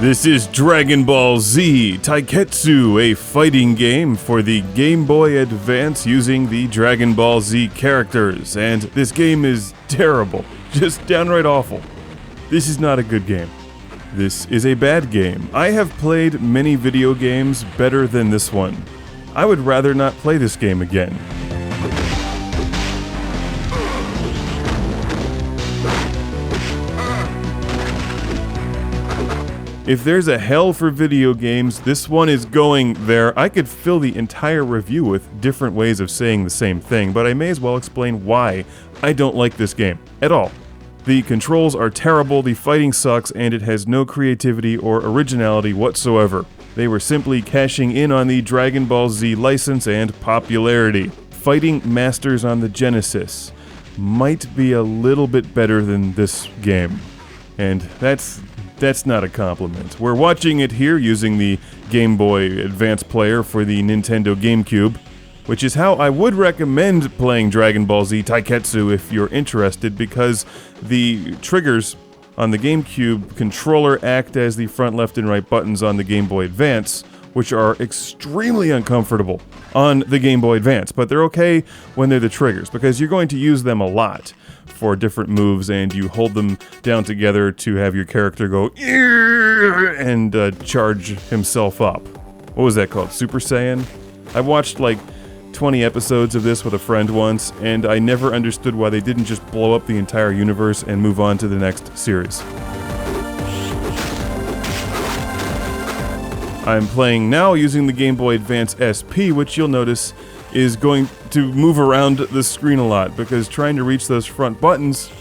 This is Dragon Ball Z Taiketsu, a fighting game for the Gameboy Advance using the Dragon Ball Z characters, and this game is terrible, just downright awful. This is not a good game. This is a bad game. I have played many video games better than this one. I would rather not play this game again. If there's a hell for video games, this one is going there. I could fill the entire review with different ways of saying the same thing, but I may as well explain why I don't like this game at all. The controls are terrible, the fighting sucks, and it has no creativity or originality whatsoever. They were simply cashing in on the Dragon Ball Z license and popularity. Fighting Masters on the Genesis might be a little bit better than this game, and that's not a compliment. We're watching it here using the Game Boy Advance player for the Nintendo GameCube, which is how I would recommend playing Dragon Ball Z Taiketsu if you're interested, because the triggers on the GameCube controller act as the front, left, and right buttons on the Game Boy Advance, which are extremely uncomfortable on the Game Boy Advance, but they're okay when they're the triggers, because you're going to use them a lot for different moves, and you hold them down together to have your character go and charge himself up. What was that called? Super Saiyan? I watched like 20 episodes of this with a friend once, and I never understood why they didn't just blow up the entire universe and move on to the next series. I'm playing now using the Game Boy Advance SP, which you'll notice is going to move around the screen a lot, because trying to reach those front buttons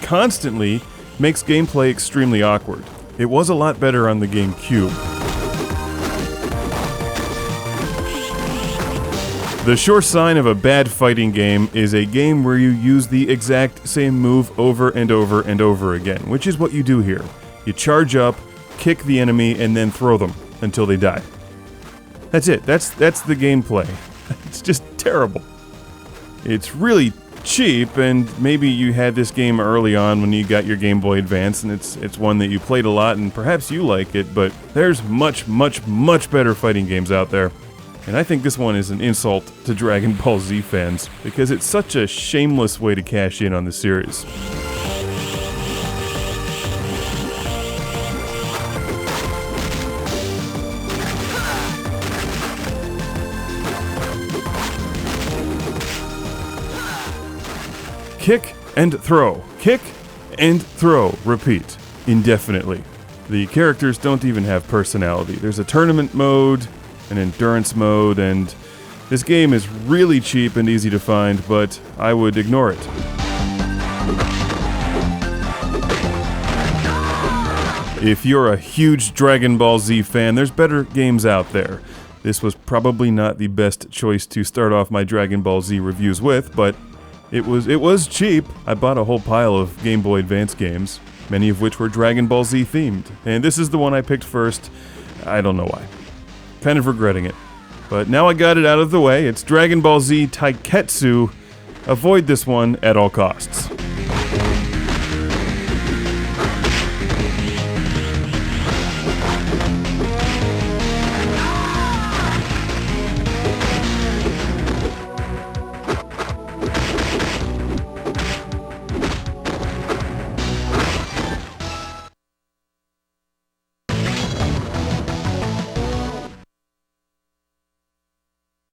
constantly makes gameplay extremely awkward. It was a lot better on the GameCube. The sure sign of a bad fighting game is a game where you use the exact same move over and over and over again, which is what you do here. You charge up, kick the enemy, and then throw them until they die. That's it. That's the gameplay. It's just terrible. It's really cheap, and maybe you had this game early on when you got your Game Boy Advance, and it's one that you played a lot, and perhaps you like it, but there's much better fighting games out there. And I think this one is an insult to Dragon Ball Z fans, because it's such a shameless way to cash in on the series. Kick and throw. Kick and throw. Repeat. Indefinitely. The characters don't even have personality. There's a tournament mode, an endurance mode, and this game is really cheap and easy to find, but I would ignore it. If you're a huge Dragon Ball Z fan, there's better games out there. This was probably not the best choice to start off my Dragon Ball Z reviews with, but it was cheap. I bought a whole pile of Game Boy Advance games, many of which were Dragon Ball Z themed, and this is the one I picked first. I don't know why. Kind of regretting it. But now I got it out of the way. It's Dragon Ball Z Taiketsu. Avoid this one at all costs.